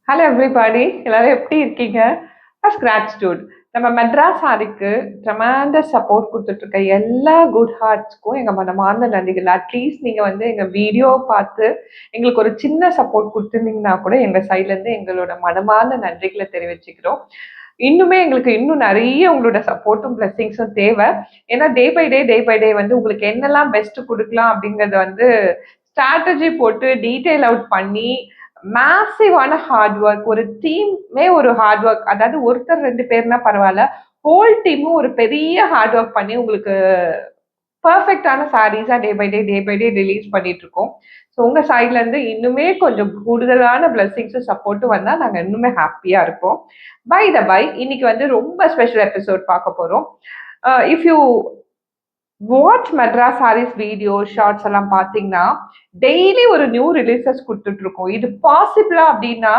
Hello everybody, எல்லாரும் எப்படி இருக்கீங்க? First gratitude. நம்ம மெட்ராஸ் சாரிக்கு ட்ரெமெண்டஸ் சப்போர்ட் கொடுத்துட்டு இருக்க எல்லா குட் ஹார்ட்ஸ்க்கும் எங்க மனமார்ந்த நன்றிகள். அட்லீஸ்ட் நீங்க வந்து எங்க வீடியோ பார்த்து எங்களுக்கு ஒரு சின்ன சப்போர்ட் கொடுத்துருந்தீங்கன்னா கூட எங்க சைட்ல இருந்து எங்களோட மனமார்ந்த நன்றிகளை தெரிவிச்சுக்கிறோம். இன்னுமே எங்களுக்கு இன்னும் நிறைய உங்களோட சப்போர்ட்டும் பிளெஸிங்ஸும் தேவை. ஏன்னா டே பை டே வந்து உங்களுக்கு என்னெல்லாம் பெஸ்ட் கொடுக்கலாம் அப்படிங்கறத வந்து ஸ்ட்ராட்டஜி போட்டு டீட்டெயில் அவுட் பண்ணி மேசிவான ஹார்ட் ஒர்க், ஒரு டீமே ஒரு ஹார்ட் ஒர்க், அதாவது ஒருத்தர் ரெண்டு பேர்னா பரவாயில்ல, ஹோல் டீமும் ஒரு பெரிய ஹார்ட் ஒர்க் பண்ணி உங்களுக்கு பெர்ஃபெக்டான சாரீஸா டே பை டே ரிலீஸ் பண்ணிட்டு இருக்கோம். ஸோ உங்க சைட்ல இருந்து இன்னுமே கொஞ்சம் கூடுதலான பிளஸிங்ஸும் சப்போர்ட்டும் வந்தா நாங்க இன்னுமே ஹாப்பியா இருப்போம். பை இன்னைக்கு வந்து ரொம்ப ஸ்பெஷல் எபிசோட் பார்க்க போறோம். If you watch Madras sarees video shorts எல்லாம் பார்த்தீங்கன்னா டெய்லி ஒரு நியூ ரிலீசஸ் கொடுத்துட்டு இருக்கோம். இது பாசிபிளா அப்படின்னா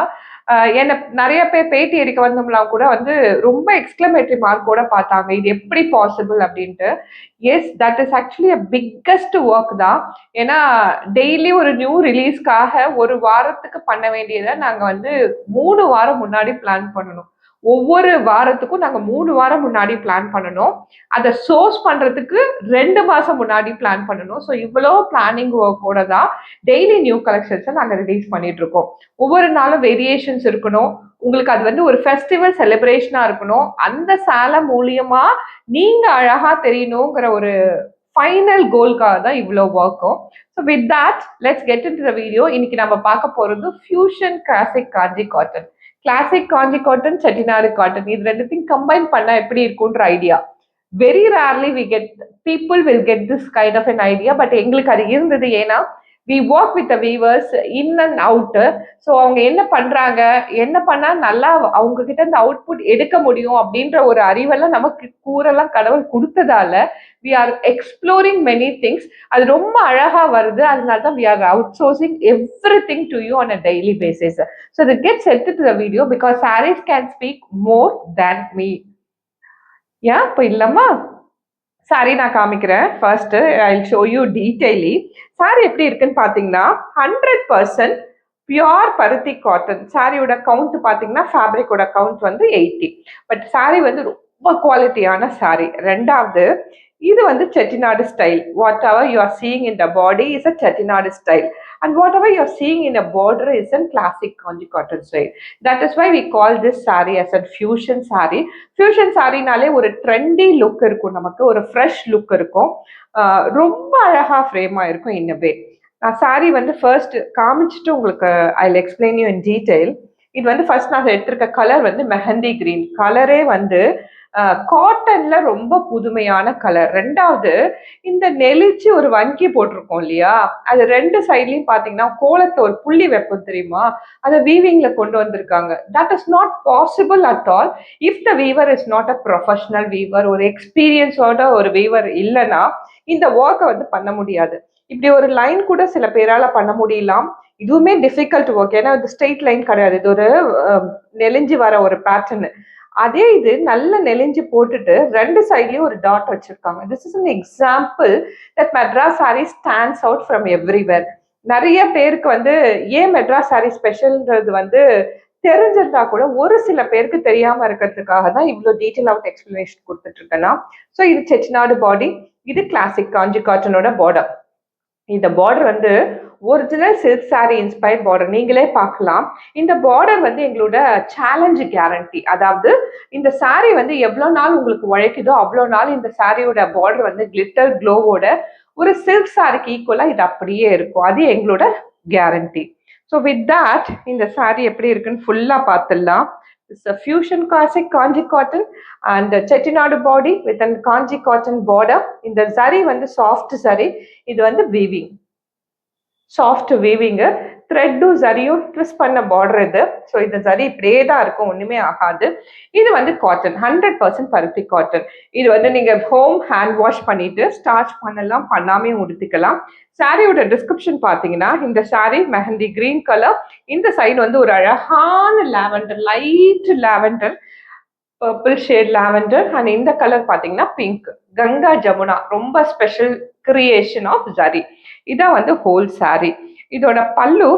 என்ன நிறைய பேர் பேட்டி எடுக்க வந்தவங்களாம் கூட வந்து ரொம்ப எக்ஸ்கிளமேட்டரி மார்க்கோட பார்த்தாங்க, இது எப்படி பாசிபிள் அப்படின்ட்டு. Yes, that is actually a biggest work தான். ஏன்னா டெய்லி ஒரு நியூ ரிலீஸ்க்காக ஒரு வாரத்துக்கு பண்ண வேண்டியதை நாங்கள் வந்து 3 வாரம் முன்னாடி பிளான் பண்ணணும். ஒவ்வொரு வாரத்துக்கும் நாங்க 3 வாரம் முன்னாடி பிளான் பண்ணணும். அதை சோர்ஸ் பண்றதுக்கு 2 மாசம் முன்னாடி பிளான் பண்ணணும். ஸோ இவ்வளோ பிளானிங் ஒர்க்கோட தான் டெய்லி நியூ கலெக்ஷன்ஸை நாங்கள் ரிலீஸ் பண்ணிட்டு இருக்கோம். ஒவ்வொரு நாளும் வேரியேஷன்ஸ் இருக்கணும். உங்களுக்கு அது வந்து ஒரு ஃபெஸ்டிவல் செலிப்ரேஷனா இருக்கணும். அந்த சேலை மூலியமா நீங்க அழகா தெரியணுங்கிற ஒரு ஃபைனல் கோல்காக தான் இவ்வளோ ஒர்க்கும். So with that let's get into the video. இன்னைக்கு நம்ம பார்க்க போறது fusion classic Kanchi cotton. Classic Kanchi cotton, Chettinad cotton, இது ரெண்டுத்தையும் கம்பைன் பண்ணா எப்படி இருக்கும்ன்ற idea. Very rarely we get people will get this kind of an idea. But எங்களுக்கு அது இருந்தது. ஏன்னா we work with weavers in and out. So அவங்க என்ன பண்றாங்க, என்ன பண்ணா நல்லா அவங்க கிட்ட இந்த அவுட்புட் எடுக்க முடியும் அப்படின்ற ஒரு அறிவெல்லாம் நமக்கு கூறெல்லாம் கடவுள் கொடுத்ததால we are exploring many things. அது ரொம்ப அழகா வருது. அதனால தான் we are outsourcing everything to you on a daily basis. So இது get set to the video because saris can speak more than me. ஏன் இப்போ இல்லம்மா சாரி நான் காமிக்கிறேன். First I show you detaily. Sari எப்படி இருக்குன்னு பாத்தீங்கன்னா 100% பியோர் பருத்தி காட்டன். சாரியோட கவுண்ட் பாத்தீங்கன்னா ஃபேப்ரிக்கோட கவுண்ட் வந்து 80. பட் சாரி வந்து ரொம்ப குவாலிட்டியான சாரி. ரெண்டாவது, இது வந்து Chettinad style. What ever you are seeing in the body is a Chettinad style and whatever you're seeing in a border is a classic Kanji cotton style. That is why we call this saree as a fusion saree. Fusion saree-நாலே ஒரு trendy look இருக்கும், நமக்கு ஒரு fresh look இருக்கும். ரொம்ப அழகா frame ஆயிருக்கும் in a way. நான் sorry வந்து ஃபர்ஸ்ட் காமிச்சிட்டு உங்களுக்கு I will explain you in detail. இது வந்து ஃபர்ஸ்ட் நான் எடுத்திருக்க கலர் வந்து மெஹந்தி கிரீன் கலரே வந்து காட்டன்ல ரொம்ப புதுமையான கலர். ரெண்டாவது, இந்த நெளிச்சு ஒரு வங்கி போட்டிருக்கோம் இல்லையா, அது ரெண்டு சைட்லயும் பாத்தீங்கன்னா கோலத்தை ஒரு புள்ளி வைப்போம் தெரியுமா, அதை வீவிங்ல கொண்டு வந்திருக்காங்க. That is not possible at all if the viewer is not a professional viewer. ஒரு எக்ஸ்பீரியன்ஸோட ஒரு வீவர் இல்லைன்னா இந்த ஒர்க்கை வந்து பண்ண முடியாது. இப்படி ஒரு லைன் கூட சில பேரால பண்ண முடியலாம். இதுவுமே டிஃபிகல்ட் ஒர்க். ஏன்னா இது ஸ்ட்ரெயிட் லைன் கிடையாது, இது ஒரு நெளிஞ்சு வர ஒரு பேட்டர்ன். அதே இது நல்ல நெளிஞ்சு போட்டுட்டு ரெண்டு சைட்லயும் ஒரு டாட் வச்சிருக்காங்க. This is an example that Madras sorry stands out from everywhere. நிறைய பேருக்கு வந்து ஏன் மெட்ராஸ் சாரி ஸ்பெஷல்ன்றது வந்து தெரிஞ்சிருந்தா கூட ஒரு சில பேருக்கு தெரியாம இருக்கிறதுக்காக தான் இவ்வளவு டீட்டெயில் அவுட் எக்ஸ்பிளனேஷன் கொடுத்துட்டு இருக்கேன்னா. ஸோ இது செட்டிநாடு பாடி, இது கிளாசிக் காஞ்சி காட்டனோட பார்டர். இந்த பார்டர் வந்து original silk sorry inspired border. நீங்களே பார்க்கலாம். இந்த பார்டர் வந்து எங்களோட சேலஞ்ச் கேரண்டி. அதாவது இந்த சாரி வந்து எவ்வளவு நாள் உங்களுக்கு உழைக்குதோ அவ்வளோ நாள் இந்த சாரியோட பார்டர் வந்து கிளிட்டர் க்ளோவோட ஒரு சில்க் சாரிக்கு ஈக்குவலா இது அப்படியே இருக்கும். அது எங்களோட கேரண்டி. ஸோ வித் தட் இந்த சாரி எப்படி இருக்குன்னு ஃபுல்லா பார்த்துடலாம். It's a fusion classic Kanji cotton and the Chettinadu body with a Kanji cotton border. இந்த zari வந்து soft zari. இது வந்து weaving. சாஃப்ட் வீவிங்கு, த்ரெட்டும் சரியும் ட்விஸ்ட் பண்ண பார்டர் இது. ஸோ இந்த சரி இப்படியே தான் இருக்கும், ஒன்றுமே ஆகாது. இது வந்து காட்டன், 100% பருத்தி காட்டன். இது வந்து நீங்கள் ஹோம் ஹேண்ட் வாஷ் பண்ணிட்டு ஸ்டார்ச் பண்ணலாம், பண்ணாமே உடுத்திக்கலாம். சாரியோட டிஸ்கிரிப்ஷன் பார்த்தீங்கன்னா இந்த சாரி மெஹந்தி கிரீன் கலர், இந்த சைடு வந்து ஒரு அழகான lavender, light lavender, purple shade lavender, and இந்த கலர் பார்த்தீங்கன்னா பிங்க், கங்கா ஜமுனா, ரொம்ப ஸ்பெஷல் கிரியேஷன் ஆஃப் ஜரி. இதான் வந்து ஹோல் சாரி. இதோட பல்லு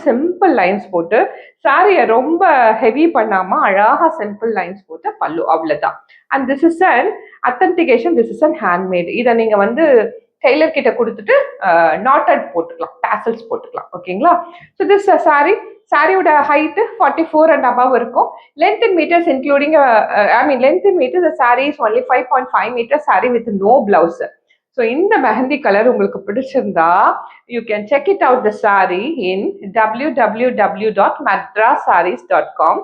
சிம்பிள் லைன்ஸ் போட்டு சாரியை ரொம்ப ஹெவி பண்ணாம அழகா சிம்பிள் லைன்ஸ் போட்டு பல்லு, அவ்வளவுதான். And this is an authentication, this is an handmade. இதை நீங்க வந்து டெய்லர் கிட்ட கொடுத்துட்டு நாட்டட் போட்டுக்கலாம், டாசல்ஸ் போட்டுக்கலாம். ஓகேங்களா? ஸோ திஸ் சாரியோட ஹைட்டு 44 and above இருக்கும். Length in meters including length in meters sari is only 5.5 meters sari with no blouse. So இந்த மெஹந்தி கலர் உங்களுக்கு பிடிச்சிருந்தா you can check it out the sari in www.madrassarees.com.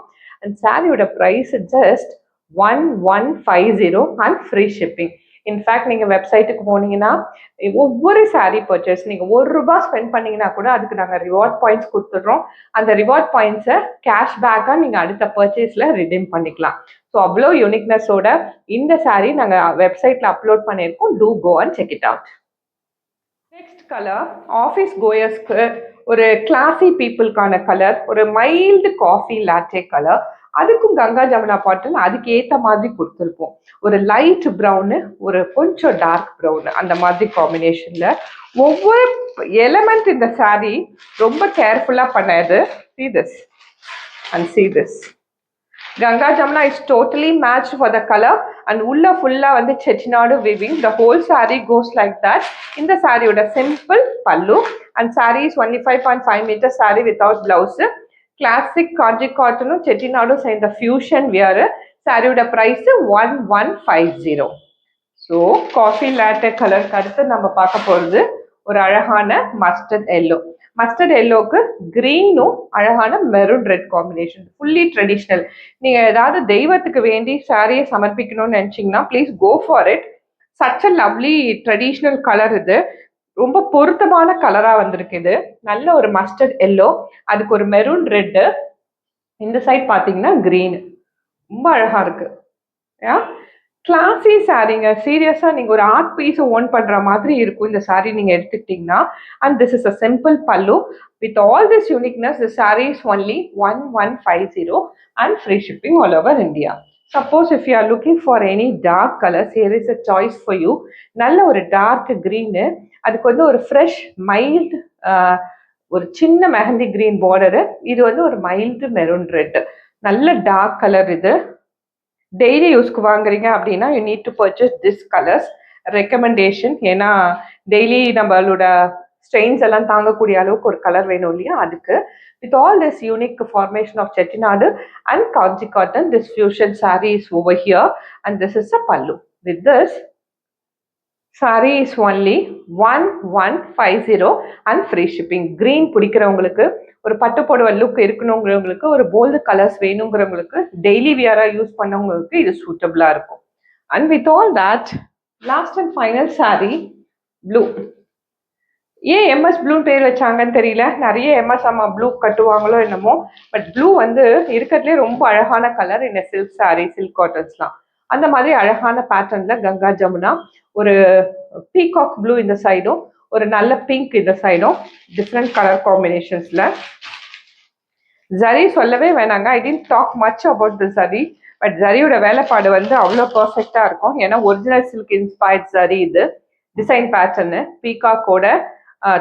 And சாரியோட price just 1150 and free shipping. In fact நீங்கள் வெப்சைட்டுக்கு போனீங்கன்னா ஒவ்வொரு sari purchase நீங்கள் ₹1 spend பண்ணீங்கன்னா கூட அதுக்கு நாங்கள் ரிவார்ட் பாயிண்ட்ஸ் கொடுத்துட்றோம். அந்த ரிவார்ட் பாயிண்ட்ஸை கேஷ்பேக்காக நீங்கள் அடுத்த பர்ச்சேஸில் ரிடீம் பண்ணிக்கலாம். ஸோ அவ்வளோ யூனிக்னஸோட இந்த சாரீ நாங்கள் வெப்சைட்டில் அப்லோட் பண்ணியிருக்கோம். To go and check it out. Next colour office கோயர்ஸ்க்கு ஒரு கிளாசி பீப்புளுக்கான கலர், ஒரு மைல்டு காஃபி லாட்டே கலர். அதுக்கும் கங்கா ஜமுனா பாட்டன் அதுக்கு ஏற்ற மாதிரி கொடுத்துருப்போம். ஒரு லைட் ப்ரௌனு, ஒரு கொஞ்சம் டார்க் ப்ரௌனு, அந்த மாதிரி காம்பினேஷன்ல ஒவ்வொரு எலமெண்ட் இந்த சாரீ ரொம்ப கேர்ஃபுல்லா பண்ணது. See this and see this. Ganga Jamuna is totally matched for the color and ulla fulla வந்து chettinadu weaving. The whole saree goes like that. இந்த சாரியோட சிம்பிள் பல்லு and saree is only 5.5 meters saree without blouse. Classic Kanchi காட்டனும் செட்டிநாடும் சேர்ந்த fusion wear. சாரியோட price 1150. So coffee latte கலருக்கு அடுத்து நம்ம பார்க்க போகிறது ஒரு அழகான மஸ்டர்ட் எல்லோ. மஸ்டர்ட் எல்லோக்கு கிரீனும் அழகான maroon red combination, fully traditional. நீங்கள் ஏதாவது தெய்வத்துக்கு வேண்டி சாரியை சமர்ப்பிக்கணும்னு நினச்சிங்கன்னா please go for it. Such a lovely traditional colour இது. ரொம்ப பொருத்தமான கலரா வந்திருக்கு இது. நல்ல ஒரு மஸ்டர்ட் எல்லோ, அதுக்கு ஒரு மெரூன் ரெட்டு, இந்த சைட் பார்த்தீங்கன்னா கிரீன். ரொம்ப அழகா இருக்கு. கிளாசி சாரீங்க. சீரியஸா நீங்க ஒரு ஆர்ட் பீஸ் ஓன் பண்ற மாதிரி இருக்கும் இந்த சாரீ நீங்க எடுத்துக்கிட்டீங்கன்னா. And this is a simple pallu with all this uniqueness. The sari is only 1150 and free shipping all over India. Suppose if you are looking for any dark colors, here is a choice for you. நல்ல ஒரு dark green, அதுக்கு வந்து ஒரு fresh mild ஒரு சின்ன mehndi green border. இது வந்து ஒரு மைல்டு மெரூன் ரெட், நல்ல டார்க் கலர். இது டெய்லி யூஸ்க்கு வாங்குறீங்க அப்படின்னா you need to purchase this colours. Recommendation, ஏன்னா டெய்லி நம்மளோட ஸ்ட்ரெயின்ஸ் எல்லாம் தாங்கக்கூடிய அளவுக்கு ஒரு கலர் வேணும் இல்லையா, அதுக்கு. With all this unique formation of chettinadu and kanchi cotton, this fusion saree is over here and this is a pallu. With this saree is only 1150 and free shipping. Green பிடிக்கிறவங்களுக்கு, ஒரு பட்டு புடவை look இருக்கணுங்கிறவங்களுக்கு, ஒரு bold colours வேணுங்கிறவங்களுக்கு, daily வியரா use பண்ணவங்களுக்கு இது சூட்டபிளா இருக்கும். And with all that, last and final saree, blue. ஏன் எம்எஸ் ப்ளூன்னு பேர் வச்சாங்கன்னு தெரியல. நிறைய எம்எஸ் அம்மா ப்ளூ கட்டுவாங்களோ என்னமோ. பட் ப்ளூ வந்து இருக்கிறதுலே ரொம்ப அழகான கலர் இந்த சில்க் சாரீ, சில்க் காட்டன்ஸ்லாம். அந்த மாதிரி அழகான பேட்டர்ன்ல கங்கா ஜமுனா, ஒரு பீகாக் ப்ளூ இந்த சைடும், ஒரு நல்ல பிங்க் இந்த சைடும், டிஃப்ரெண்ட் கலர் காம்பினேஷன்ஸ்ல. ஜரி சொல்லவே வேணாங்க. I didn't talk much about the zari. But ஜரியோட வேலைப்பாடு வந்து அவ்வளோ பர்ஃபெக்டா இருக்கும். ஏன்னா ஒரிஜினல் சில்க் இன்ஸ்பயர்ட் ஜரி இது. டிசைன் பேட்டர்னு பீகாக்கோட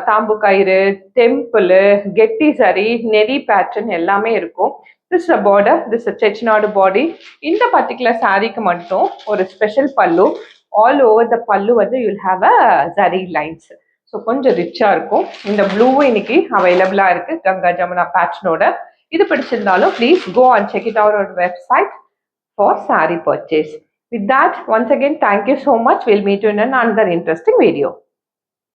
தாம்பு கயிறு, டெம்பிள், கெட்டி சரி, நெரி பேட்டர்ன் எல்லாமே இருக்கும். This a border, this a Chettinad body. இந்த பர்டிகுலர் சாரீக்கு மட்டும் ஒரு ஸ்பெஷல் பல்லு. ஆல் ஓவர் த பல்லு வந்து you'll have a zari lines. So கொஞ்சம் ரிச்சாக இருக்கும். இந்த ப்ளூவும் இன்னைக்கு அவைலபிளாக இருக்கு கங்கா ஜமுனா பேட்டர்னோட. இது பிடிச்சிருந்தாலும் please go and check it out our website for sari purchase. With that, once again, thank you so much. We'll meet you in another interesting video.